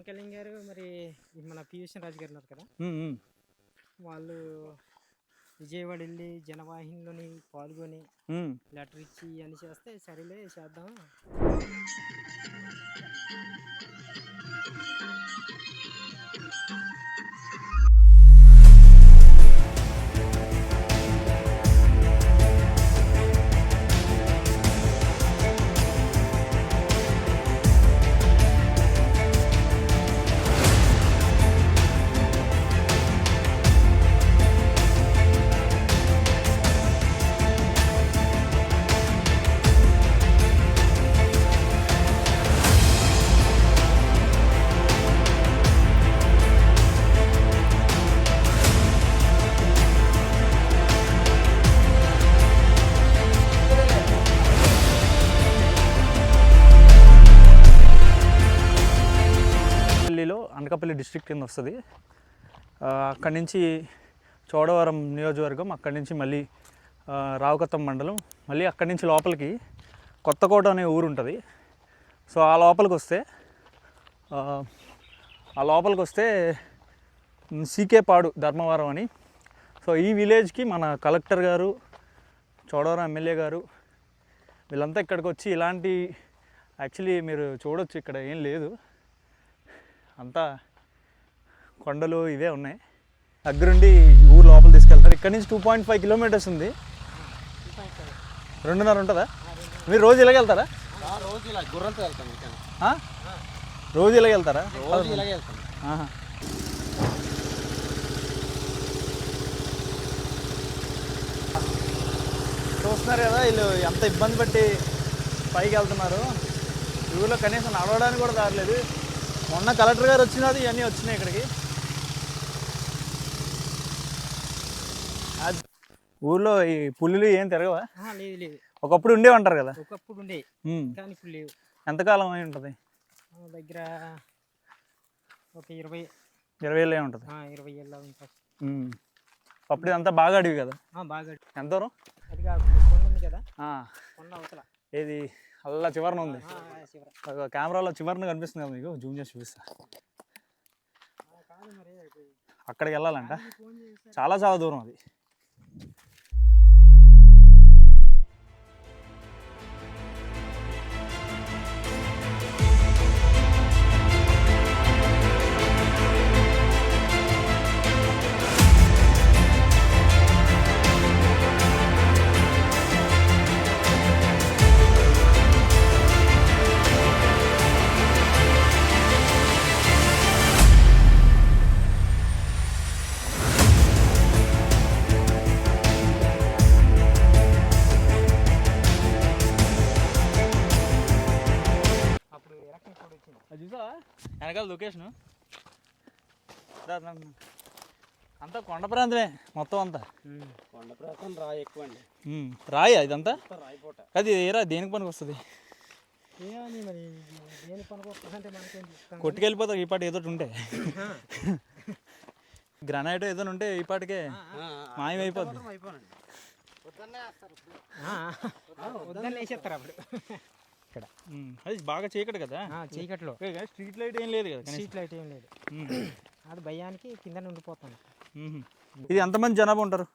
పవన్ కళ్యాణ్ గారు మరి మన పియూష్ రాజు గారు ఉన్నారు కదా, వాళ్ళు విజయవాడ వెళ్ళి జనవాహినిలోని పాల్గొని లెటర్ ఇచ్చి అని చేస్తే సరేలే చేద్దాం. అనకాపల్లి డిస్ట్రిక్ట్ కింద వస్తుంది. అక్కడి నుంచి చోడవరం నియోజకవర్గం, అక్కడి నుంచి మళ్ళీ రావుకత్తం మండలం, మళ్ళీ అక్కడి నుంచి లోపలికి కొత్తకోట అనే ఊరు ఉంటుంది. సో ఆ లోపలికి వస్తే సీకేపాడు ధర్మవరం అని. సో ఈ విలేజ్కి మన కలెక్టర్ గారు, చోడవరం ఎమ్మెల్యే గారు వీళ్ళంతా ఇక్కడికి వచ్చి ఇలాంటి యాక్చువల్లీ మీరు చూడొచ్చు, ఇక్కడ ఏం లేదు, అంతా కొండలు ఇవే ఉన్నాయి. దగ్గరుండి ఊరు లోపల తీసుకెళ్తారు. ఇక్కడ నుంచి 2.5 కిలోమీటర్స్ ఉంది. 2.5 ఉంటుందా? మీరు రోజు ఇలాగ వెళ్తారా? రోజు ఇలా గుర్రంతో వెళ్తాం. రోజు ఇలాగ వెళ్తారా? రోజు ఇలాగే వెళ్తాం. చూస్తున్నారు కదా వీళ్ళు ఎంత ఇబ్బంది పట్టి పైకి వెళ్తున్నారు. ఊళ్ళో కనీసం నడవడానికి కూడా దారలేదు. మొన్న కలెక్టర్ గారు వచ్చినది ఇవన్నీ వచ్చినాయి ఇక్కడికి. ఊర్లో ఈ పులులు ఏం తిరగవా? లేదు లేదు, ఒకప్పుడు ఉండేవంటారు కదా. ఒకప్పుడు ఉండే కానీ ఇప్పుడు లేవు. ఎంతకాలం అయి ఉంటుంది? దగ్గర ఒక 20 ఏళ్ళే ఉంటుంది. 20 ఏళ్ళ ఉంటుంది. అప్పుడు ఇదంతా బాగా అడివి కదా. బాగా ఎంత దూరం? అది కొండ ఉంది కదా, కొండ అవతల ఏది అల్లా చివరన ఉంది. కెమెరాలో చివరన కనిపిస్తుంది కదా మీకు, జూమ్ చేసి చూపిస్తా. అక్కడికి వెళ్ళాలంట, చాలా చాలా దూరం అది. చూసావా వెనకాల లొకేషను? అంతా కొండ ప్రాంతమే మొత్తం అంతా. కొండ ప్రాంతం రాయి ఎక్కువ అండి. రాయి ఇదంతా రాయిపోట. అది ఏరా దేనికి పనికి వస్తుంది? మరి దేనికి పనికి వస్తుందంటే మనకేం కొట్టుకెళ్ళిపోతావు ఈ పాటి ఏదో ఉంటే. గ్రానైట్ ఏదో ఉంటే ఈ పాటికే మాయమైపోద్ది. వద్దన్నే వేసేస్తారు అప్పుడు. ఇక్కడ అది బాగా చీకటి కదా, చీకట్లో స్ట్రీట్ లైట్ ఏం లేదు కదా. స్ట్రీట్ లైట్ ఏం లేదు, అది భయానికి కింద ఉండిపోతాను. ఇది ఎంతమంది జనాభా ఉంటారు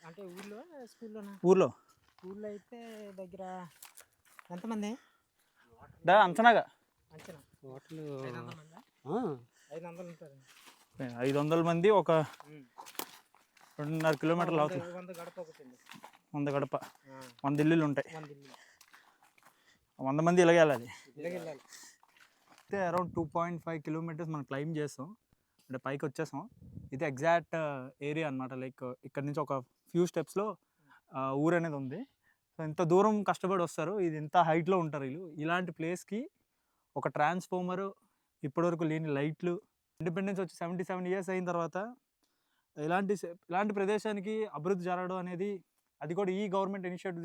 అంటే ఊళ్ళో? స్కూల్లోనా? ఊర్లో అయితే దగ్గర ఎంతమంది అంచనాగా? అంచనా 500 ఉంటారు. 500 మంది ఒక 2.5 కిలోమీటర్లు అవుతుంది. 100 గడప ఒకటి, 100 గడప, 100 ఇల్లులు ఉంటాయి. 100 మంది ఇలాగే వెళ్ళాలి. అయితే అరౌండ్ 2.5 కిలోమీటర్స్ మనం క్లైమ్ చేస్తాం, అంటే పైకి వచ్చేసాం. ఇది ఎగ్జాక్ట్ ఏరియా అనమాట. లైక్ ఇక్కడ నుంచి ఒక ఫ్యూ స్టెప్స్లో ఊరు అనేది ఉంది. సో ఇంత దూరం కష్టపడి వస్తారు, ఇది ఇంత హైట్లో ఉంటారు వీళ్ళు. ఇలాంటి ప్లేస్కి ఒక ట్రాన్స్ఫార్మరు, ఇప్పటివరకు లేని లైట్లు, ఇండిపెండెన్స్ వచ్చి 77 ఇయర్స్ అయిన తర్వాత ఇలాంటి ప్రదేశానికి అభివృద్ధి జరగడం అనేది, అది కూడా ఈ గవర్నమెంట్ ఇనిషియేటివ్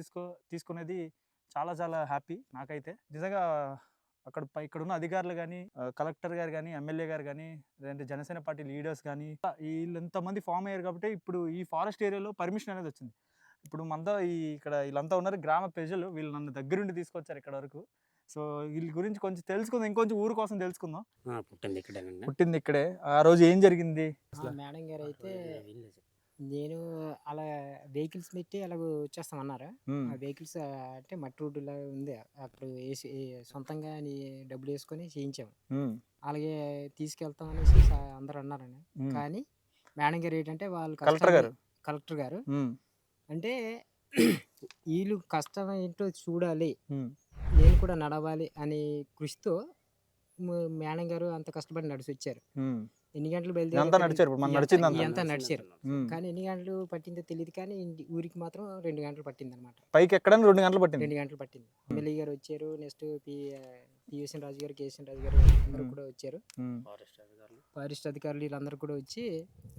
తీసుకునేది చాలా చాలా హ్యాపీ నాకైతే. నిజంగా ఇక్కడున్న అధికారులు కానీ, కలెక్టర్ గారు కానీ, ఎమ్మెల్యే గారు కానీ, లేదంటే జనసేన పార్టీ లీడర్స్ కానీ, వీళ్ళు ఎంతమంది ఫామ్ అయ్యారు కాబట్టి ఇప్పుడు ఈ ఫారెస్ట్ ఏరియాలో పర్మిషన్ అనేది వచ్చింది. ఇప్పుడు మనతో ఇక్కడ వీళ్ళంతా ఉన్నారు గ్రామ ప్రజలు, వీళ్ళు నన్ను దగ్గరుండి తీసుకొచ్చారు ఇక్కడ వరకు. సో వీళ్ళ గురించి కొంచెం తెలుసుకుందాం, ఇంకొంచెం ఊరు కోసం తెలుసుకుందాం. పుట్టింది ఇక్కడే. ఆ రోజు ఏం జరిగింది? మేడం గారు అయితే నేను అలా వెహికల్స్ పెట్టి అలాగ వచ్చేస్తామన్నారు. ఆ వెహికల్స్ అంటే మట్టి రోడ్డులా ఉంది, అప్పుడు వేసి సొంతంగా డబ్బులు వేసుకొని చేయించాము. అలాగే తీసుకెళ్తాం అనేసి అందరూ అన్నారని. కానీ మేడం గారు ఏంటంటే వాళ్ళు కలెక్టర్ గారు అంటే వీళ్ళు కష్టం ఏంటో చూడాలి, నేను కూడా నడవాలి అనే కృషితో మేడం గారు అంత కష్టపడి నడిచి వచ్చారు. ఎన్ని గంటలు బయలుదేరి అంతా నడిచారు, కానీ ఎన్ని గంటలు పట్టిందో తెలియదు, కానీ ఊరికి మాత్రం 2 గంటలు పట్టింది అనమాట. పైకి ఎక్కడానికి 2 గంటలు పట్టింది. 2 గంటలు పట్టింది. ఎమ్మెల్యే గారు వచ్చారు, నెక్స్ట్ పిఎస్ఎన్ రాజు గారు, కేఎస్ఎన్ రాజు గారు అందరూ కూడా వచ్చారు. ఫారెస్ట్ అధికారులు వీళ్ళందరూ కూడా వచ్చి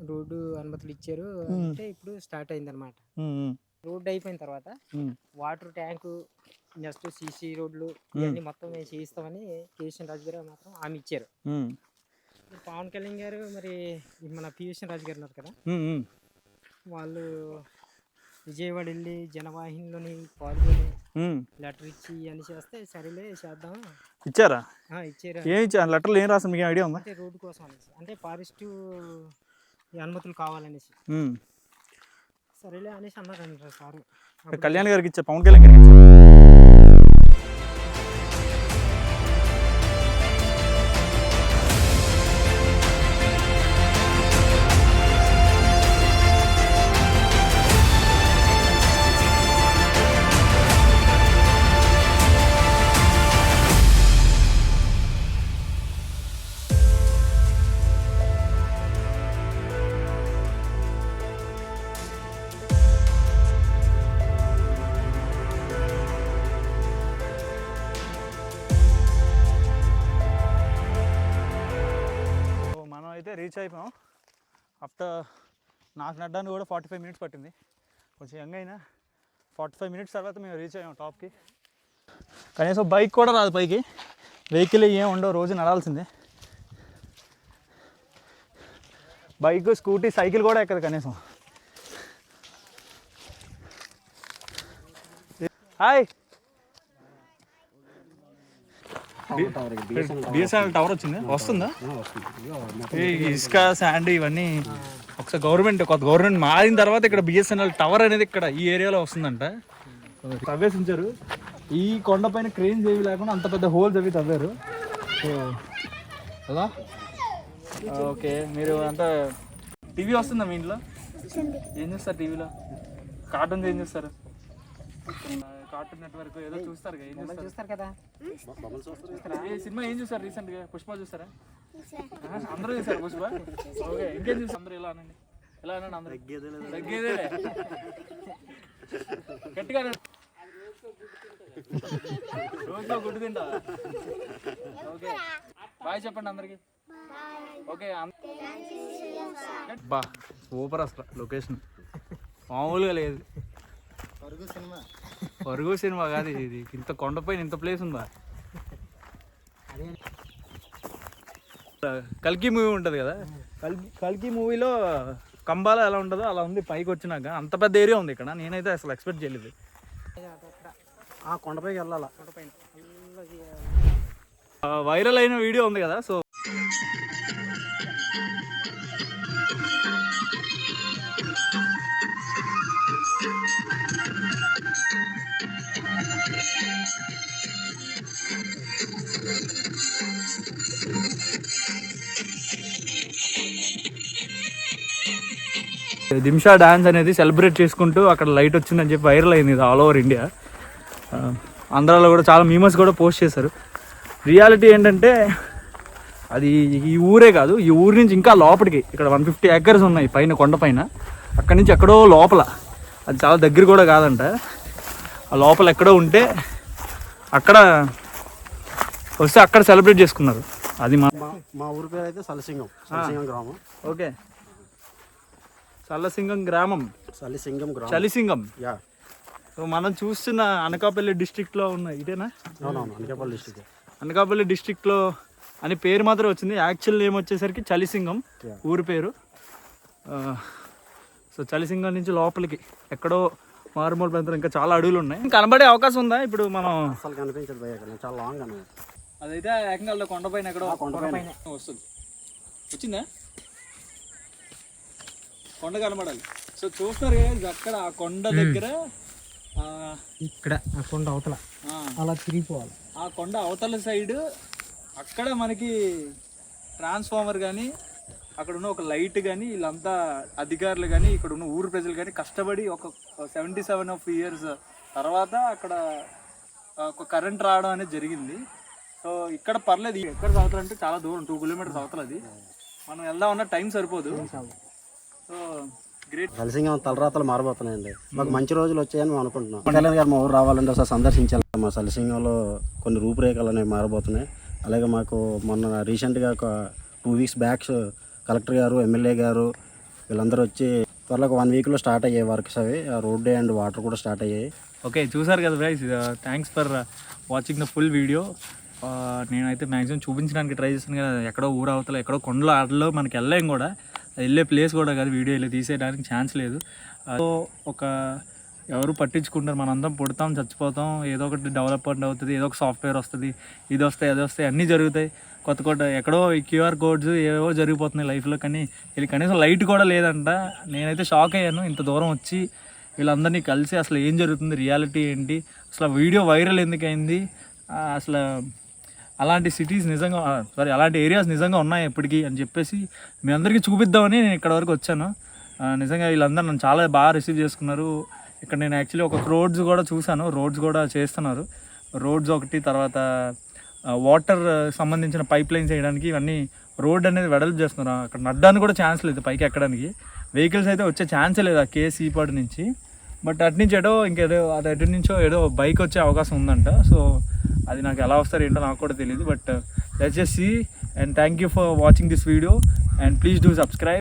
రోడ్డు అనుమతులు ఇచ్చారు. అంటే ఇప్పుడు స్టార్ట్ అయింది అనమాట. రోడ్డు అయిపోయిన తర్వాత వాటర్ ట్యాంకు, నెక్స్ట్ సీసీ రోడ్లు ఇవన్నీ మొత్తం మేము చేయిస్తామని కేఎస్ఎన్ రాజు గారు మాత్రం హామీ ఇచ్చారు. పవన్ కళ్యాణ్ గారు మరి మన పిఎస్ఎన్ రాజు గారు ఉన్నారు కదా, వాళ్ళు విజయవాడ వెళ్ళి జనవాహినిలోని పాల్గొని లెటర్ ఇచ్చి అన్ని చేస్తే సరేలే చేద్దాం. ఇచ్చారా? ఇచ్చారు. ఏం ఇచ్చారు లెటర్లు? ఏం రాసారు, మీకు ఐడియా ఉందా? అంటే రోడ్డు కోసం అనేసి, అంటే ఫారెస్ట్ అనుమతులు కావాలనేసి. సరేలే అనేసి అన్నారంట సార్. కళ్యాణ్ గారికి ఇచ్చా, పవన్ కళ్యాణ్ గారికి ఇచ్చా. రీచ్ అయిపోయాం. ఆఫ్టర్ నాకు నడ్డానికి కూడా 45 మినిట్స్ పట్టింది. కొంచెం యంగ్ అయినా 45 మినిట్స్ తర్వాత మేము రీచ్ అయ్యాం టాప్కి. కనీసం బైక్ కూడా రాదు పైకి, వెహికల్ ఏం ఉండవు, రోజు నడాల్సిందే. బైక్, స్కూటీ, సైకిల్ కూడా ఎక్కదు కనీసం. హాయ్, బిఎస్ఎన్ఎల్ టవర్ వచ్చింది, వస్తుందా? ఇసుక, శాండ్ ఇవన్నీ ఒకసారి కొత్త గవర్నమెంట్ మారిన తర్వాత ఇక్కడ బిఎస్ఎన్ఎల్ టవర్ అనేది ఇక్కడ ఈ ఏరియాలో వస్తుందంట. తవ్వేసించారు. ఈ కొండపైన క్రేన్స్ ఏవి లేకుండా అంత పెద్ద హోల్స్ అవి తవ్వారు. సో అలా ఓకే. మీరు అంతా టీవీ వస్తుందా మీ ఇంట్లో? ఏం చూస్తారు టీవీలో? కార్టూన్స్ ఏం చూస్తారు? కార్టూన్ నెట్వర్క్ ఏదో చూస్తారు కదా. ఏ సినిమా ఏం చూసారు రీసెంట్ గా? పుష్ప చూసారా? అందరూ చూసారు పుష్ప? ఓకే. ఇంకేం చూసారు అందరూ? ఎలా అనండి, అందరూ తగ్గేదే గట్టిగా రోజులో గుడ్డు తింటా. ఓకే, బాయ్ చెప్పండి అందరికి. ఓకే. బా సూపర్ అసలు లొకేషన్ మామూలుగా లేదు. పరుగు సినిమా కాదు ఇది, ఇంత కొండపైన ఇంత ప్లేస్ ఉందా? కల్కి మూవీ ఉంటుంది కదా, కల్కి మూవీలో కంబాల ఎలా ఉంటుందో అలా ఉంది పైకి వచ్చినాక. అంత పెద్ద ఏరియా ఉంది ఇక్కడ, నేనైతే అసలు ఎక్స్పెక్ట్ చేయలేదు. కొండపైకి వెళ్ళాలా? వైరల్ అయిన వీడియో ఉంది కదా, సో దింషా డాన్స్ అనేది సెలబ్రేట్ చేసుకుంటూ అక్కడ లైట్ వచ్చిందని చెప్పి వైరల్ అయింది ఇది ఆల్ ఓవర్ ఇండియా. ఆంధ్రాలో కూడా చాలా మీమర్స్ కూడా పోస్ట్ చేశారు. రియాలిటీ ఏంటంటే అది ఈ ఊరే కాదు, ఈ ఊరి నుంచి ఇంకా లోపలికి ఇక్కడ 150 acres ఉన్నాయి పైన కొండపైన. అక్కడి నుంచి ఎక్కడో లోపల, అది చాలా దగ్గర కూడా కాదంట, ఆ లోపల ఎక్కడో ఉంటే అక్కడ వస్తే అక్కడ సెలబ్రేట్ చేసుకున్నారు. అది మా ఊరి పేరు అయితే సలసింగం గ్రామం. ఓకే, చల్లసింగం గ్రామం, చలిసింగం. సో మనం చూస్తున్న అనకాపల్లి డిస్ట్రిక్ట్లో ఉన్న ఇదేనా? అనకాపల్లి డిస్ట్రిక్ట్లో అని పేరు మాత్రం వచ్చింది, యాక్చువల్ నేమ్ వచ్చేసరికి చలిసింగం ఊరి పేరు. సో చలిసింగం నుంచి లోపలికి ఎక్కడో మారుమూల ప్రాంతాలు ఇంకా చాలా అడవులు ఉన్నాయి. కనబడే అవకాశం ఉందా ఇప్పుడు మనం? అసలు కనిపించదు భయ్య, ఇక్కడ చాలా లాంగ్ అన్నమాట. అదైతే ఏకంగా కొండపైన ఎక్కడో కొండపైన వస్తుంది. వచ్చిందా? కొండ కనబడాలి. సో చూస్తారు కదా అక్కడ ఆ కొండ దగ్గర ఇక్కడ ఆ కొండ అవతల అలా తిరిగిపోవాలి. ఆ కొండ అవతల సైడ్ అక్కడ మనకి ట్రాన్స్ఫార్మర్ కానీ అక్కడ ఉన్న ఒక లైట్ కానీ వీళ్ళంతా అధికారులు కానీ ఇక్కడ ఉన్న ఊరు ప్రజలు కానీ కష్టపడి ఒక 77 years తర్వాత అక్కడ ఒక కరెంట్ రావడం అనేది జరిగింది. సో ఇక్కడ పర్లేదు. ఎక్కడ అవతలంటే చాలా దూరం, 2 kilometers అవతల. అది మనం వెళ్దామన్న టైం సరిపోదు. So great. సలసింగం తలరాతలు మారబోతున్నాయండి. మాకు మంచి రోజులు వచ్చాయని మేము అనుకుంటున్నాం. కళ్యాణ్ గారు మా ఊరు రావాలంటే ఒకసారి సందర్శించాలి. మా సలసింగంలో కొన్ని రూపురేఖలు అనేవి మారబోతున్నాయి. అలాగే మాకు మొన్న రీసెంట్గా ఒక 2 weeks బ్యాక్ కలెక్టర్ గారు, ఎమ్మెల్యే గారు వీళ్ళందరూ వచ్చి త్వరలో ఒక 1 weekలో స్టార్ట్ అయ్యాయి వర్క్స్. అవి రోడ్డు అండ్ వాటర్ కూడా స్టార్ట్ అయ్యాయి. ఓకే, చూసారు కదా guys. Thanks for watching the full video. నేనైతే మ్యాక్సిమం చూపించడానికి ట్రై చేస్తాను కదా. ఎక్కడో ఊరు అవతల ఎక్కడో కొండల ఆటలో మనకి వెళ్ళలేం కూడా, వెళ్ళే ప్లేస్ కూడా కాదు, వీడియో ఇలా తీసేయడానికి ఛాన్స్ లేదు. సో ఒక ఎవరు పట్టించుకుంటారు, మనందరం పుడతాం చచ్చిపోతాం, ఏదో ఒకటి డెవలప్మెంట్ అవుతుంది, ఏదో ఒక సాఫ్ట్వేర్ వస్తుంది, ఇది వస్తాయి అది వస్తాయి అన్నీ జరుగుతాయి. కొత్త కొత్త ఎక్కడో ఈ QR codes ఏవో జరిగిపోతున్నాయి లైఫ్లో, కానీ వీళ్ళు కనీసం లైట్ కూడా లేదంట. నేనైతే షాక్ అయ్యాను. ఇంత దూరం వచ్చి వీళ్ళందరినీ కలిసి అసలు ఏం జరుగుతుంది, రియాలిటీ ఏంటి, అసలు వీడియో వైరల్ ఎందుకైంది, అసలు అలాంటి సిటీస్ నిజంగా అలాంటి ఏరియాస్ నిజంగా ఉన్నాయి ఎప్పటికీ అని చెప్పేసి మీ అందరికీ చూపిద్దామని నేను ఇక్కడ వరకు వచ్చాను. నిజంగా వీళ్ళందరూ నన్ను చాలా బాగా రిసీవ్ చేసుకున్నారు. ఇక్కడ నేను యాక్చువల్లీ ఒక రోడ్స్ కూడా చూశాను, రోడ్స్ కూడా చేస్తున్నారు. రోడ్స్ ఒకటి, తర్వాత వాటర్ సంబంధించిన పైప్ లైన్స్ వేయడానికి ఇవన్నీ రోడ్ అనేది వెడల్పు చేస్తున్నారు. అక్కడ నడ్డానికి కూడా ఛాన్స్ లేదు, పైకి ఎక్కడానికి వెహికల్స్ అయితే వచ్చే ఛాన్సే లేదు ఆ కేసీపాడు నుంచి. బట్ అటు నుంచి ఏదో ఇంకేదో అది అటు నుంచో ఏదో బైక్ వచ్చే అవకాశం ఉందంట. సో అది నాకు ఎలా వస్తారో ఏంటో నాకు కూడా తెలియదు. But let's just see. And thank you for watching this video and please do subscribe.